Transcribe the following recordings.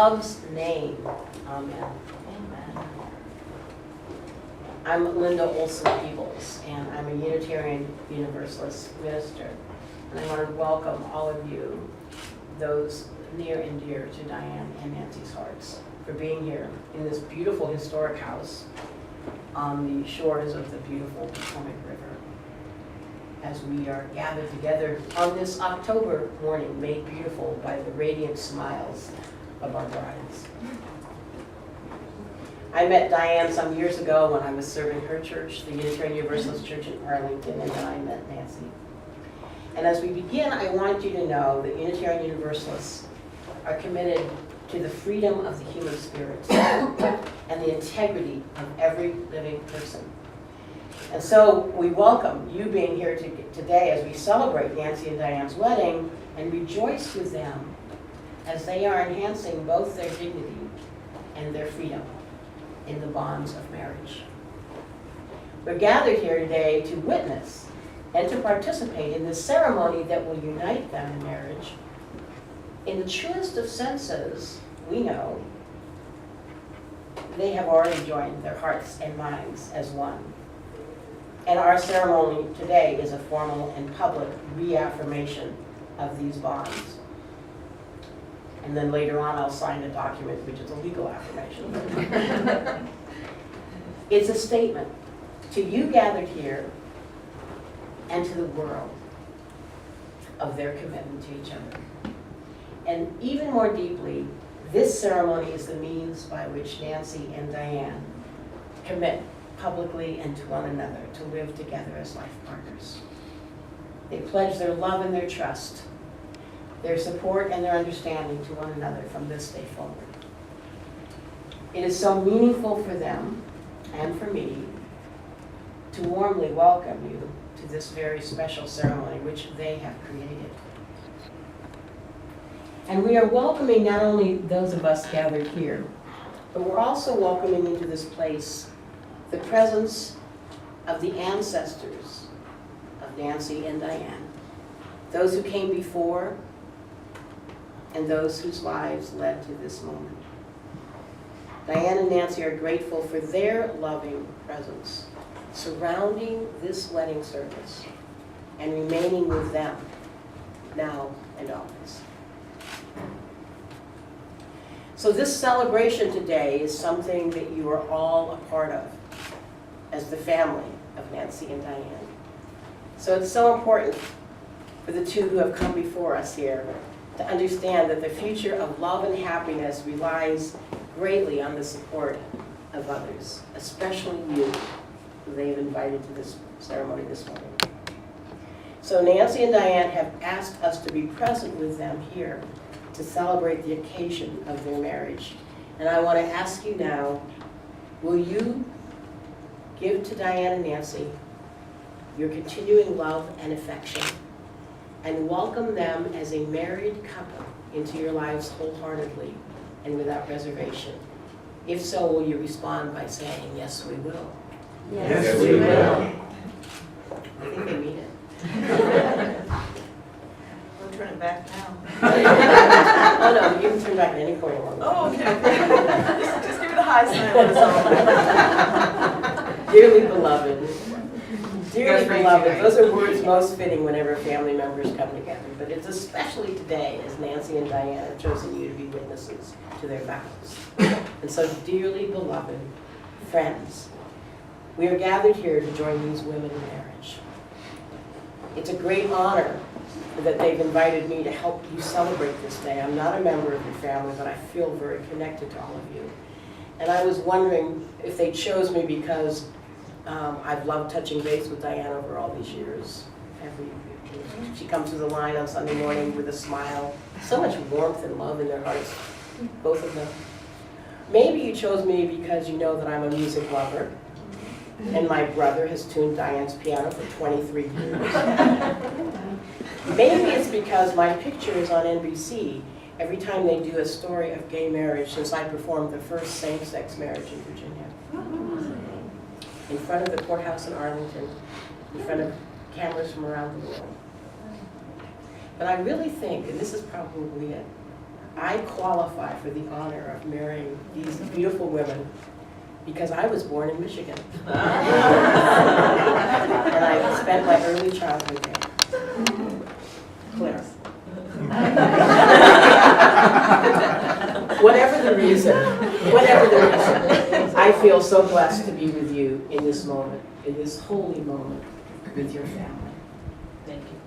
love's name. Amen. Amen. I'm Linda Olson Peebles, and I'm a Unitarian Universalist minister. And I want to welcome all of you, those near and dear to Diane and Nancy's hearts, for being here in this beautiful historic house on the shores of the beautiful Potomac River, as we are gathered together on this October morning, made beautiful by the radiant smiles of our brides. I met Diane some years ago when I was serving her church, the Unitarian Universalist Church in Arlington, and then I met Nancy. And as we begin, I want you to know that Unitarian Universalists are committed to the freedom of the human spirit and the integrity of every living person. And so we welcome you being here today as we celebrate Nancy and Diane's wedding and rejoice with them as they are enhancing both their dignity and their freedom in the bonds of marriage. We're gathered here today to witness and to participate in this ceremony that will unite them in marriage. In the truest of senses, we know they have already joined their hearts and minds as one. And our ceremony today is a formal and public reaffirmation of these bonds. And then later on, I'll sign a document, which is a legal affirmation. It's a statement to you gathered here and to the world of their commitment to each other. And even more deeply, this ceremony is the means by which Nancy and Diane commit publicly and to one another to live together as life partners. They pledge their love and their trust, their support and their understanding to one another from this day forward. It is so meaningful for them and for me to warmly welcome you to this very special ceremony which they have created. And we are welcoming not only those of us gathered here, but we're also welcoming into this place the presence of the ancestors of Nancy and Diane, those who came before and those whose lives led to this moment. Diane and Nancy are grateful for their loving presence surrounding this wedding service and remaining with them now and always. So this celebration today is something that you are all a part of as the family of Nancy and Diane. So it's so important for the two who have come before us here to understand that the future of love and happiness relies greatly on the support of others, especially you, who they've invited to this ceremony this morning. So Nancy and Diane have asked us to be present with them here to celebrate the occasion of their marriage. And I want to ask you now, will you give to Diane and Nancy your continuing love and affection and welcome them as a married couple into your lives wholeheartedly and without reservation? If so, will you respond by saying, yes, we will? Yes, we will. I think they mean it. We'll turn it back now. Oh, no, you can turn back at any point along the way. Oh, okay. Just give me the high sign when it's all. Dearly beloved. Dearly beloved, those are words most fitting whenever family members come together, but it's especially today as Nancy and Diane have chosen you to be witnesses to their vows. And so, dearly beloved friends, we are gathered here to join these women in marriage. It's a great honor that they've invited me to help you celebrate this day. I'm not a member of your family, but I feel very connected to all of you. And I was wondering if they chose me because I've loved touching base with Diane over all these years. She comes to the line on Sunday morning with a smile, so much warmth and love in their hearts, both of them. Maybe you chose me because you know that I'm a music lover, and my brother has tuned Diane's piano for 23 years. Maybe it's because my picture is on NBC every time they do a story of gay marriage since I performed the first same-sex marriage in Virginia. In front of the courthouse in Arlington, in front of cameras from around the world. But I really think, and this is probably it, I qualify for the honor of marrying these beautiful women because I was born in Michigan. And I spent my early childhood there. Claire. Whatever the reason, I feel so blessed to be with you in this moment, in this holy moment with your family. Thank you.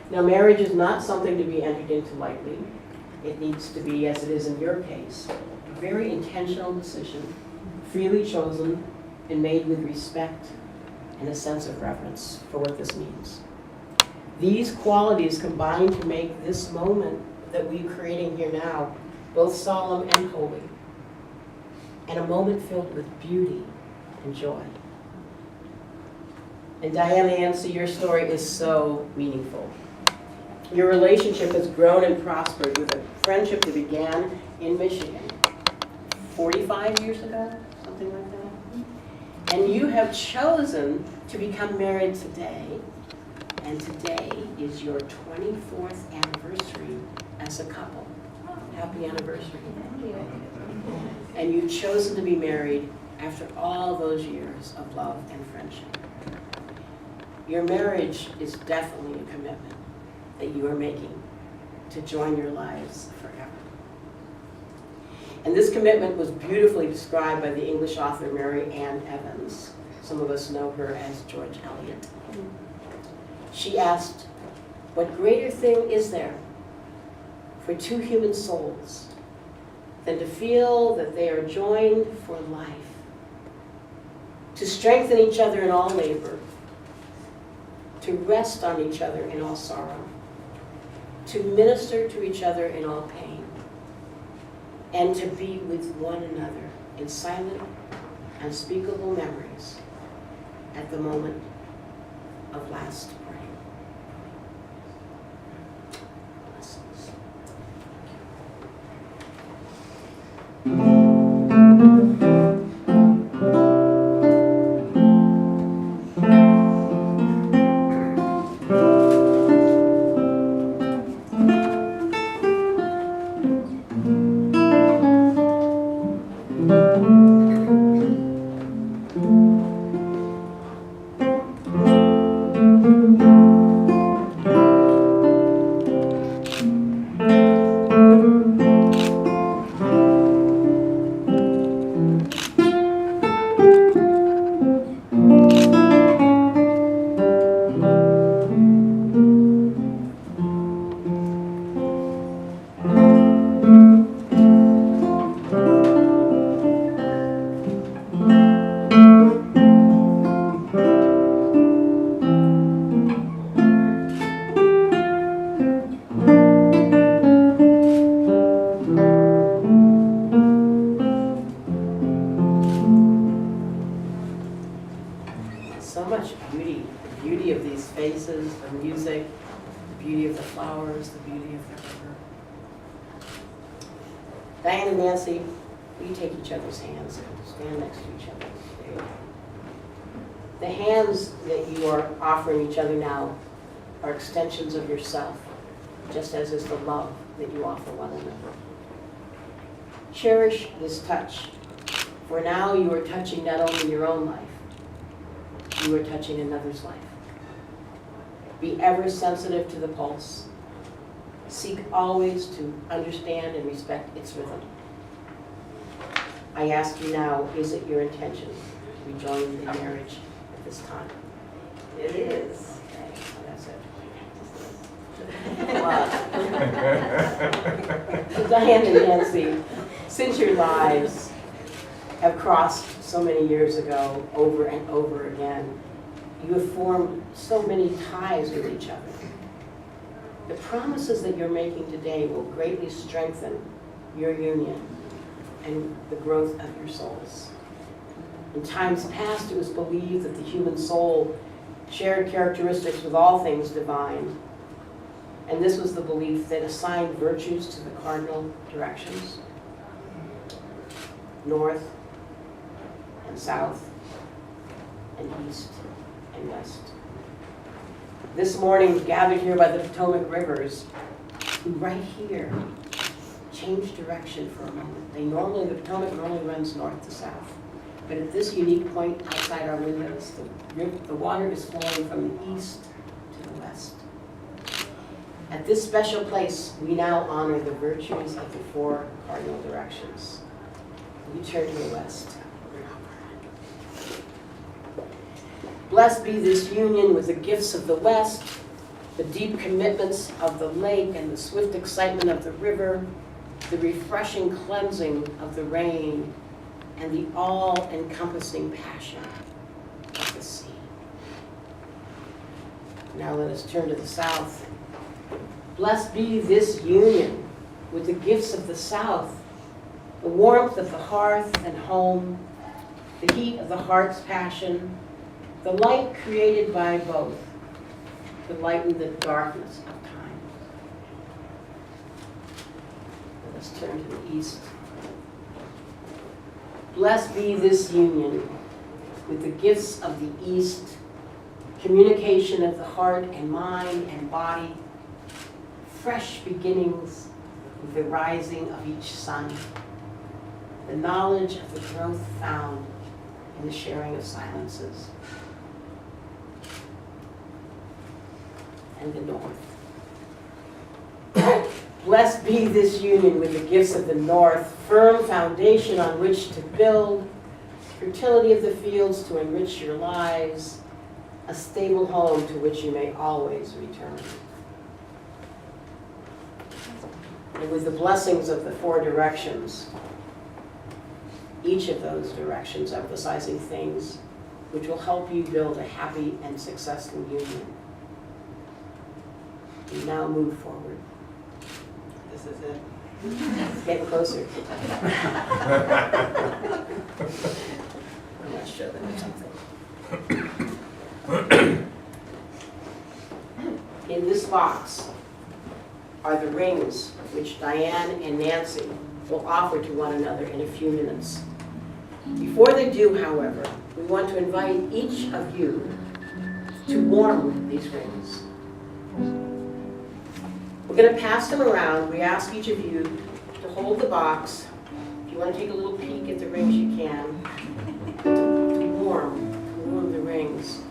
Now, marriage is not something to be entered into lightly. It needs to be, as it is in your case, a very intentional decision, freely chosen and made with respect and a sense of reverence for what this means. These qualities combine to make this moment that we're creating here now both solemn and holy, and a moment filled with beauty and joy. And Diane and Nancy, your story is so meaningful. Your relationship has grown and prospered with a friendship that began in Michigan 45 years ago, something like that. And you have chosen to become married today, and today is your 24th anniversary as a couple. Happy anniversary. And you've chosen to be married after all those years of love and friendship. Your marriage is definitely a commitment that you are making to join your lives forever. And this commitment was beautifully described by the English author Mary Ann Evans. Some of us know her as George Eliot. She asked, "What greater thing is there for two human souls than to feel that they are joined for life, to strengthen each other in all labor, to rest on each other in all sorrow, to minister to each other in all pain, and to be with one another in silent, unspeakable memories at the moment of last parting." Blessings. So much beauty, the beauty of these faces, the music, the beauty of the flowers, the beauty of the river. Diane and Nancy, will you take each other's hands and stand next to each other? There you go. The hands that you are offering each other now are extensions of yourself, just as is the love that you offer one another. Cherish this touch, for now you are touching not only your own life, you are touching another's life. Be ever sensitive to the pulse. Seek always to understand and respect its rhythm. I ask you now, is it your intention to be joined in marriage at this time? It is. Okay, so that's it. So Diane and Nancy, since your lives have crossed so many years ago, over and over again, you have formed so many ties with each other. The promises that you're making today will greatly strengthen your union and the growth of your souls. In times past, it was believed that the human soul shared characteristics with all things divine, and this was the belief that assigned virtues to the cardinal directions: north and south and east and west. This morning, gathered here by the Potomac rivers, right here change direction for a moment. The Potomac normally runs north to south. But at this unique point outside our windows, the water is flowing from the east to the west. At this special place, we now honor the virtues of the four cardinal directions. You turn to the west. Blessed be this union with the gifts of the west, the deep commitments of the lake and the swift excitement of the river, the refreshing cleansing of the rain, and the all-encompassing passion of the sea. Now let us turn to the south. Blessed be this union with the gifts of the south, the warmth of the hearth and home, the heat of the heart's passion, the light created by both, to lighten the darkness of time. Let us turn to the east. Blessed be this union with the gifts of the east, communication of the heart and mind and body, fresh beginnings with the rising of each sun, the knowledge of the growth found in the sharing of silences. And the north. Blessed be this union with the gifts of the north, firm foundation on which to build, fertility of the fields to enrich your lives, a stable home to which you may always return. And with the blessings of the four directions, each of those directions emphasizing things which will help you build a happy and successful union. We now move forward. This is it. It's getting closer. I'm not sure that it's something. In this box are the rings which Diane and Nancy will offer to one another in a few minutes. Before they do, however, we want to invite each of you to warm these rings. We're going to pass them around. We ask each of you to hold the box. If you want to take a little peek at the rings, you can. To warm the rings.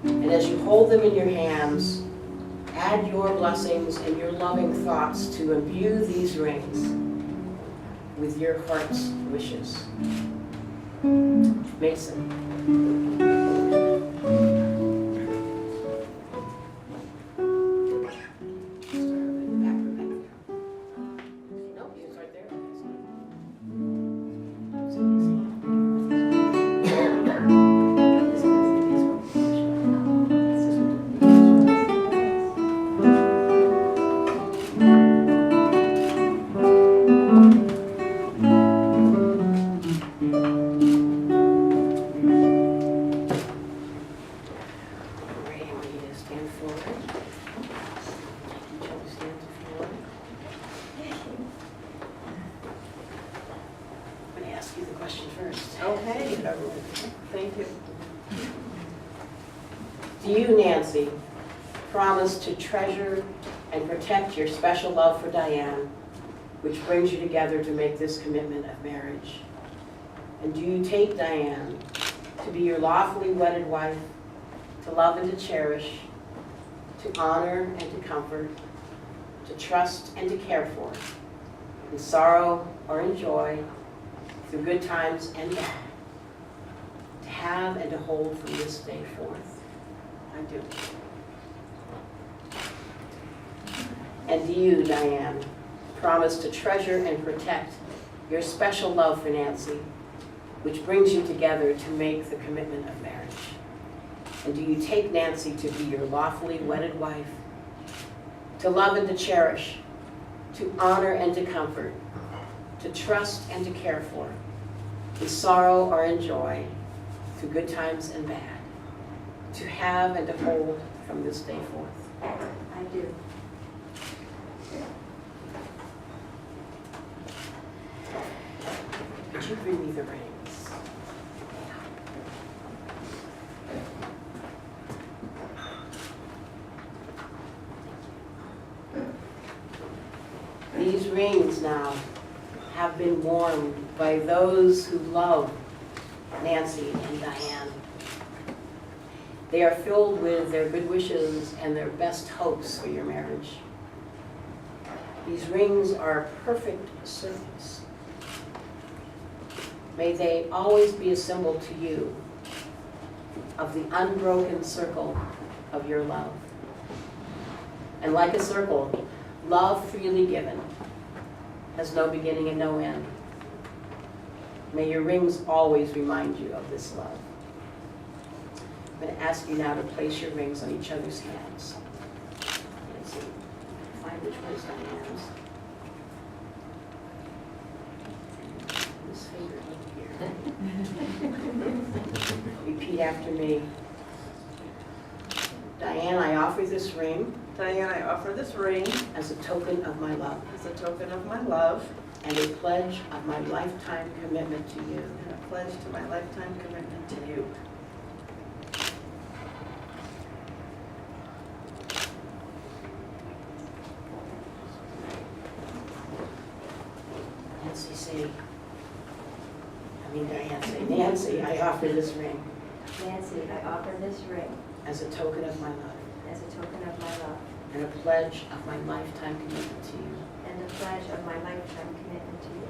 And as you hold them in your hands, add your blessings and your loving thoughts to imbue these rings with your heart's wishes. Mason. To treasure and protect your special love for Diane, which brings you together to make this commitment of marriage? And do you take Diane to be your lawfully wedded wife, to love and to cherish, to honor and to comfort, to trust and to care for, in sorrow or in joy, through good times and bad, to have and to hold from this day forth? I do. And do you, Diane, promise to treasure and protect your special love for Nancy, which brings you together to make the commitment of marriage? And do you take Nancy to be your lawfully wedded wife, to love and to cherish, to honor and to comfort, to trust and to care for, in sorrow or in joy, through good times and bad, to have and to hold from this day forth? I do. Could you bring me the rings? These rings now have been worn by those who love Nancy and Diane. They are filled with their good wishes and their best hopes for your marriage. These rings are perfect circles. May they always be a symbol to you of the unbroken circle of your love. And like a circle, love freely given has no beginning and no end. May your rings always remind you of this love. I'm going to ask you now to place your rings on each other's hands. Let's see, find which one is Diane's. This finger over here. Repeat after me. Diane, I offer this ring Diane, I offer this ring as a token of my love as a token of my love and a pledge of my lifetime commitment to you. and a pledge to my lifetime commitment to you. Diane say, Nancy, I offer this ring Nancy, I offer this ring as a token of my love as a token of my love and a pledge of my lifetime commitment to you. and a pledge of my lifetime commitment to you.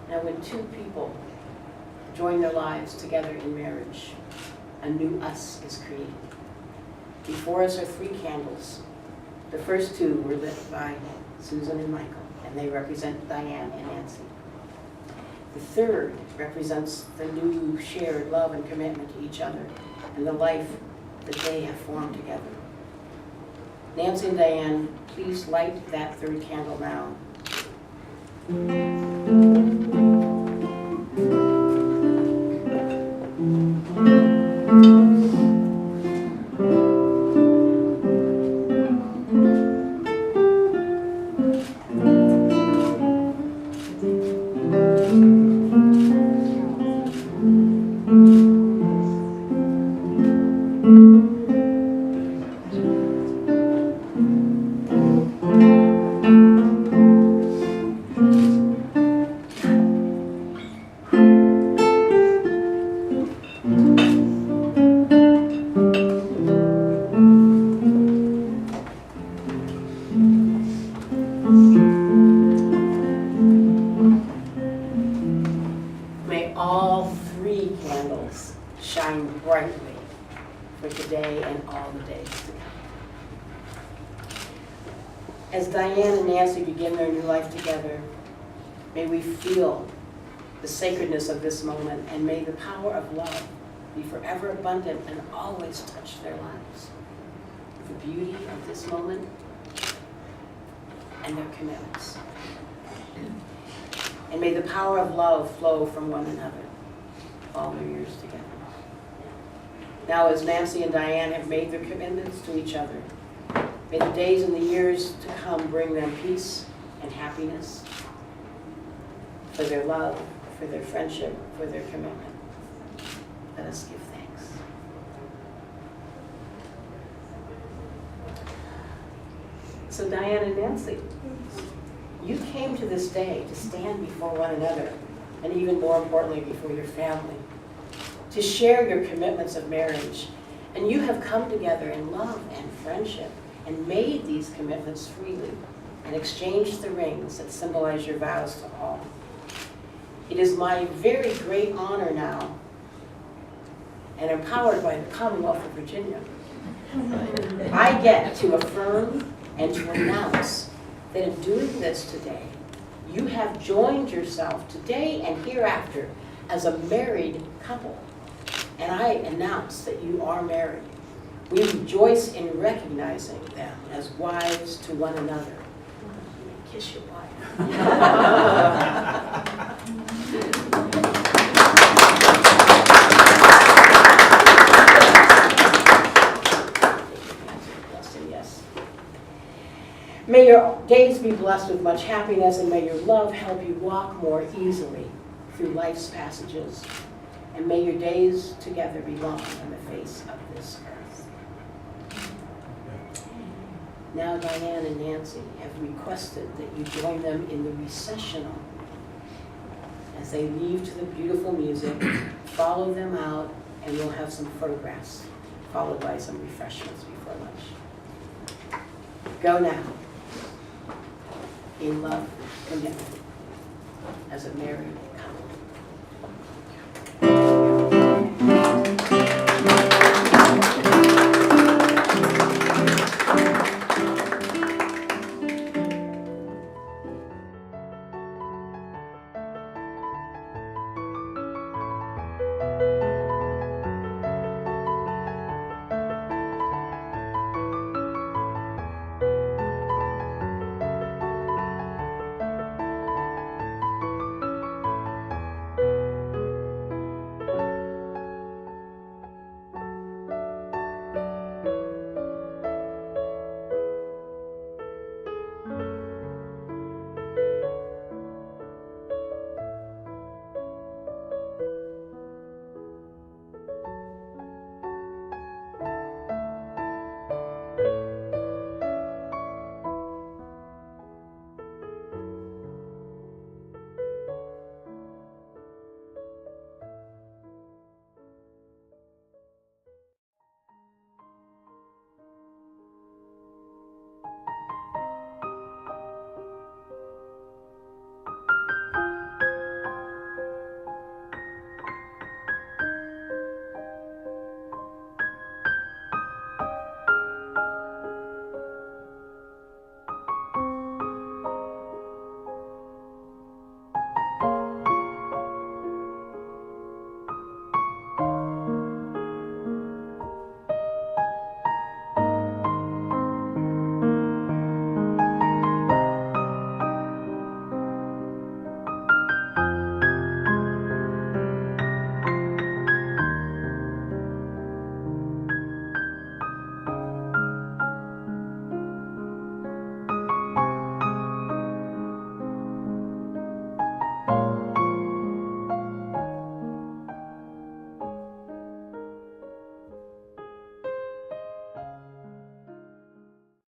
Now, when two people join their lives together in marriage, a new us is created. Before us are 3 candles. The first 2 were lit by Susan and Michael, and they represent Diane and Nancy. The third represents the new shared love and commitment to each other and the life that they have formed together. Nancy and Diane, please light that 3rd candle now. May all 3 candles shine brightly for today and all the days to come. As Diane and Nancy begin their new life together, may we feel the sacredness of this moment, and may the power of love be forever abundant and always touch their lives. The beauty of this moment and their commitments. And may the power of love flow from one another all their years together. Now, as Nancy and Diane have made their commitments to each other, may the days and the years to come bring them peace and happiness for their love, for their friendship, for their commitment. Let us give thanks. So Diane and Nancy, you came to this day to stand before one another, and even more importantly, before your family, to share your commitments of marriage. And you have come together in love and friendship and made these commitments freely and exchanged the rings that symbolize your vows to all. It is my very great honor now, and empowered by the Commonwealth of Virginia, I get to affirm and to announce that in doing this today, you have joined yourself today and hereafter as a married couple. And I announce that you are married. We rejoice in recognizing them as wives to one another. Kiss your wife. Yes. May your days be blessed with much happiness, and may your love help you walk more easily through life's passages. And may your days together be long on the face of this earth. Now Diane and Nancy have requested that you join them in the recessional. As they leave to the beautiful music, follow them out, and we'll have some photographs, followed by some refreshments before lunch. Go now. In love, commitment, as a married couple.